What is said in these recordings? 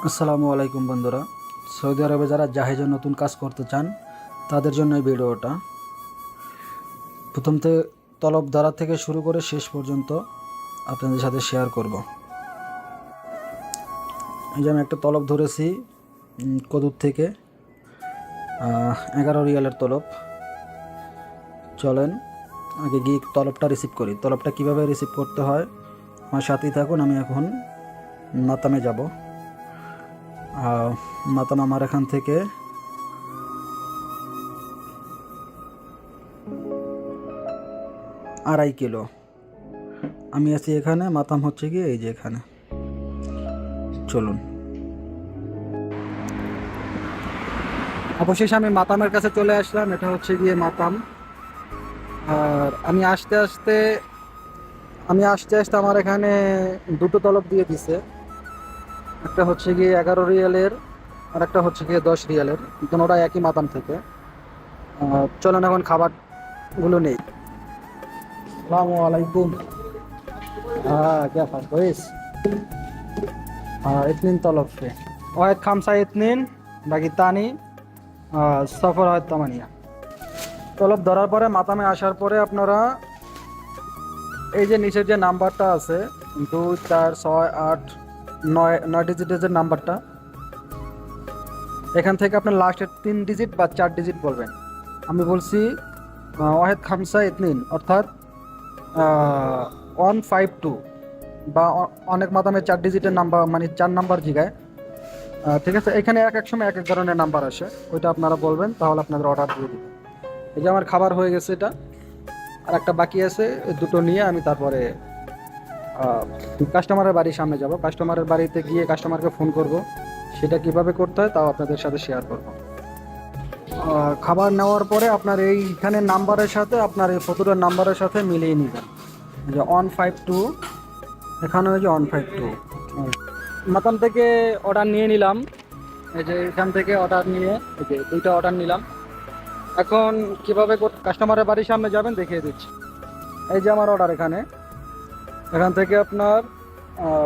আসসালামু আলাইকুম বন্ধুরা। সৌদি আরবে যারা জাহাজে নতুন কাজ করতে চান তাদের জন্য এই ভিডিওটা। প্রথমতে তলব ধরা থেকে শুরু করে শেষ পর্যন্ত আপনাদের সাথে শেয়ার করব। এই যে আমি একটা তলব ধরেছি কদুর থেকে 11 রিয়ালের তলব। চলেন আগে গিয়ে তলবটা রিসিভ করি। তলবটা কিভাবে রিসিভ করতে হয় আমার সাথেই থাকুন। আমি এখন মাতামে যাব। মাতাম আমার এখান থেকে 2.5 কিলো। আমি আছি এখানে, মাতাম হচ্ছে গিয়ে এই যে এখানে। চলুন, অবশেষে আমি মাতামের কাছে চলে আসলাম। এটা হচ্ছে গিয়ে মাতাম। আর আমি আসতে আসতে আমার এখানে দুটো তলব দিয়ে দিছে। একটা হচ্ছে গিয়ে 11 রিয়ালের আর একটা হচ্ছে গিয়ে 10 রিয়ালের। দুটোটা একই মাতাম থেকে। চলেন এখন খাবারগুলো নেই। আসসালামু আলাইকুম। क्या फर्क كويس اثنين طلب فيه واحد 5 2 باقي الثاني 0 1 8 তলব ধরার পরে মাতামে আসার পরে আপনারা এই যে নিচের যে নাম্বারটা আছে 2 4 6 8 9 ডিজিটের যে নাম্বারটা, এখান থেকে আপনার লাস্টের 3 ডিজিট বা 4 ডিজিট বলবেন। আমি বলছি 1 5 2 অর্থাৎ 152 বা অনেক মাধ্যমে 4 ডিজিটের নাম্বার, মানে 4 নাম্বার জিগায়। ঠিক আছে, এখানে এক এক সময় এক এক ধরনের নাম্বার আসে, ওইটা আপনারা বলবেন, তাহলে আপনাদের অর্ডার দিয়ে দেবেন। এই যে আমার খাবার হয়ে গেছে, এটা আর একটা বাকি আছে। দুটো নিয়ে আমি তারপরে কাস্টমারের বাড়ির সামনে যাব। কাস্টমারের বাড়িতে গিয়ে কাস্টমারকে ফোন করব, সেটা কিভাবে করতে হয় তাও আপনাদের সাথে শেয়ার করব। খাবার নেওয়ার পরে আপনার এইখানে নাম্বারের সাথে আপনার এই ফতুরের নাম্বারের সাথে মিলিয়ে নেবেন। যে 152, এখানে ওই যে 152 মাতাম থেকে অর্ডার নিয়ে নিলাম। এই যে এখান থেকে অর্ডার নিয়ে এই যে 2টা অর্ডার নিলাম। এখন কিভাবে কাস্টমারের বাড়ির সামনে যাবেন দেখিয়ে দিচ্ছি। এই যে আমার অর্ডার এখান থেকে আপনার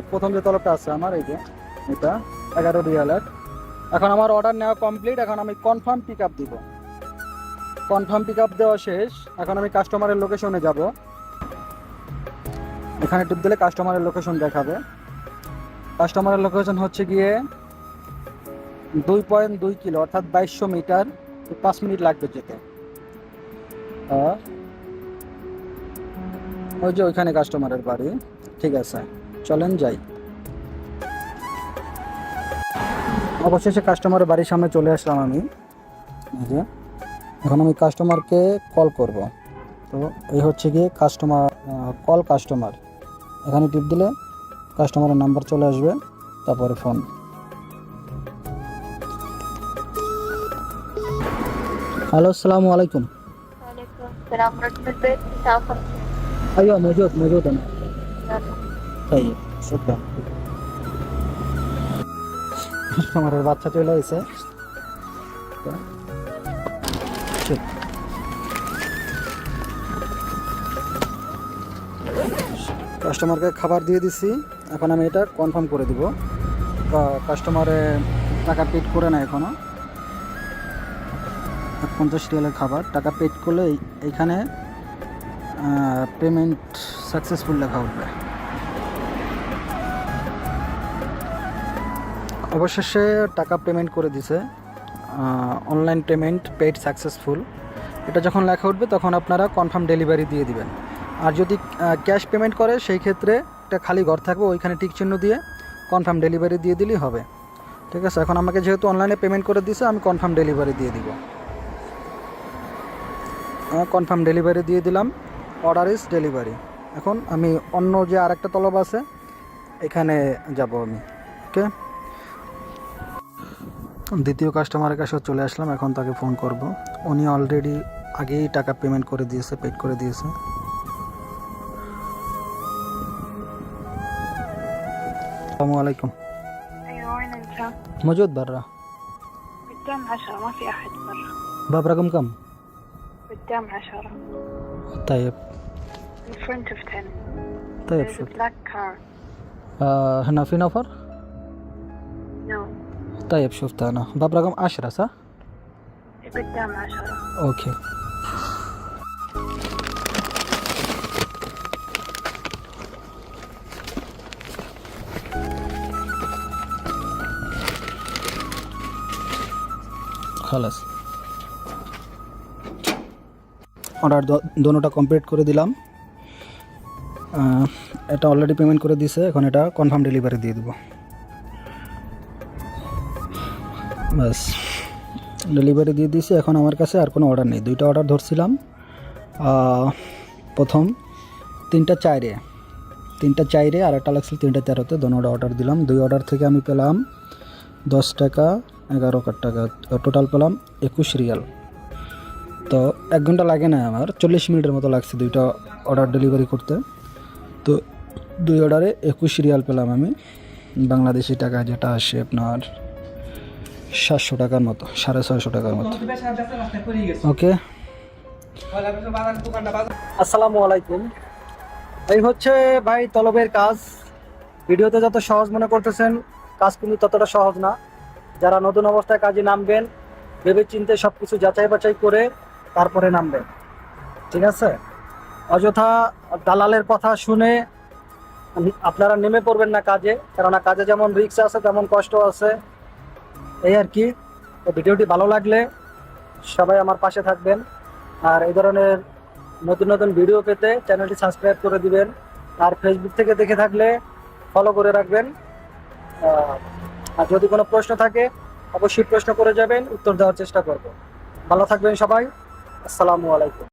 প্রথম যে তলবটা আছে আমার, এই যে এটা 11 রিয়ালের। এখন আমার অর্ডার নেওয়া কমপ্লিট। এখন আমি কনফার্ম পিক আপ দিব। কনফার্ম পিক আপ দেওয়া শেষ। এখন আমি কাস্টমারের লোকেশনে যাব। এখানে টিপ দিলে কাস্টমারের লোকেশন দেখাবে। কাস্টমারের লোকেশন হচ্ছে গিয়ে 2.2 কিলো অর্থাৎ 2200 মিটার। 5 মিনিট লাগবে যেতে। ওই যে ওইখানে কাস্টমারের বাড়ি। ঠিক আছে, চলেন যাই। অবশেষে কাস্টমারের বাড়ির সামনে চলে আসলাম আমি। এখন আমি কাস্টমারকে কল করব। তো এই হচ্ছে গিয়ে কাস্টমার। এখানে টিপ দিলে কাস্টমারের নাম্বার চলে আসবে, তারপরে ফোন। हेलो अस्सलाम वालेकुम। वालेकुम सलाम रकम البيت 59 ايوه موجود انا। طيب شكرا। কাস্টমারের বাচ্চা চলে এসেছে। কাস্টমারকে খাবার দিয়ে দিছি। এখন আমি এটা কনফার্ম করে দিব। কাস্টমারে টাকা পেড করে না এখনো। 50 রিয়ালের খাবার টাকা পেড করলে এইখানে পেমেন্ট সাকসেসফুল লেখা উঠবে। অবশেষে টাকা পেমেন্ট করে দিছে। অনলাইন পেমেন্ট পেড সাকসেসফুল, এটা যখন লেখা উঠবে তখন আপনারা কনফার্ম ডেলিভারি দিয়ে দিবেন। আর যদি ক্যাশ পেমেন্ট করে সেই ক্ষেত্রে একটা খালি ঘর থাকবে, ওইখানে টিক চিহ্ন দিয়ে কনফার্ম ডেলিভারি দিয়ে দিলেই হবে। ঠিক আছে, এখন আমাকে যেহেতু অনলাইনে পেমেন্ট করে দিছে, আমি কনফার্ম ডেলিভারি দিয়ে দিব। কনফার্ম ডেলিভারি দিয়ে দিলাম। Order is delivery. এখন আমি অন্য যে আরেকটা তলব আছে এখানে যাব আমি। ওকে, দ্বিতীয় কাস্টমারের কাছে চলে আসলাম। এখন তাকে ফোন করব। উনি অলরেডি আগেই টাকা পেমেন্ট করে দিয়েছে, পেড করে দিয়েছে। আসসালামু আলাইকুম। ايوه وين انت؟ موجود برا. قدام 10 ما في احد برا. باب رقم كم؟ قدام 10 طيب in front of 10. طيب There's a شكرا. black car. هنا في نفر؟ No. طيب شفتها أنا. باب رقم 10 صح؟ قدام 10. أوكي. খালাস অর্ডার দোনোটা কমপ্লিট করে দিলাম। এটা অলরেডি পেমেন্ট করে দিছে, এখন এটা কনফার্ম ডেলিভারি দিয়ে দেবো। ব্যাস ডেলিভারি দিয়ে দিয়েছি। এখন আমার কাছে আর কোনো অর্ডার নেই। 2টা অর্ডার ধরছিলাম। প্রথম 3টা চাইরে আর একটা লাগছিল 3টা 13-তে, দোনোটা অর্ডার দিলাম। 2 অর্ডার থেকে আমি পেলাম 10 টাকা 11 টাকা, টোটাল পেলাম 21 রিয়াল। তো 1 ঘন্টা লাগে না, আমার 40 মিনিটের মতো লাগছে 2টা অর্ডার ডেলিভারি করতে। তো 2 অর্ডারে 21 রিয়াল পেলাম আমি, বাংলাদেশি টাকা যেটা আসে আপনার 700 টাকার মতো, 650 টাকার মতো। ওকে, আসসালামু আলাইকুম। এই হচ্ছে ভাই তলবের কাজ। ভিডিওতে যত সহজ মনে করতেছেন, কাজ কিন্তু ততটা সহজ না। যারা নতুন অবস্থায় কাজে নামবেন, ভেবে চিন্তে সব কিছু যাচাই বাছাই করে তারপরে নামবেন, ঠিক আছে? অযথা দালালের কথা শুনে আপনারা নেমে পড়বেন না কাজে, কেননা কাজে যেমন রিস্ক আছে তেমন কষ্ট আছে, এই আর কি। তো ভিডিওটি ভালো লাগলে সবাই আমার পাশে থাকবেন, আর এই ধরনের নতুন নতুন ভিডিও পেতে চ্যানেলটি সাবস্ক্রাইব করে দিবেন। আর ফেসবুক থেকে দেখে থাকলে ফলো করে রাখবেন। আর যদি কোনো প্রশ্ন থাকে অবশ্যই প্রশ্ন করে যাবেন, উত্তর দেওয়ার চেষ্টা করব। ভালো থাকবেন সবাই। আসসালামু আলাইকুম।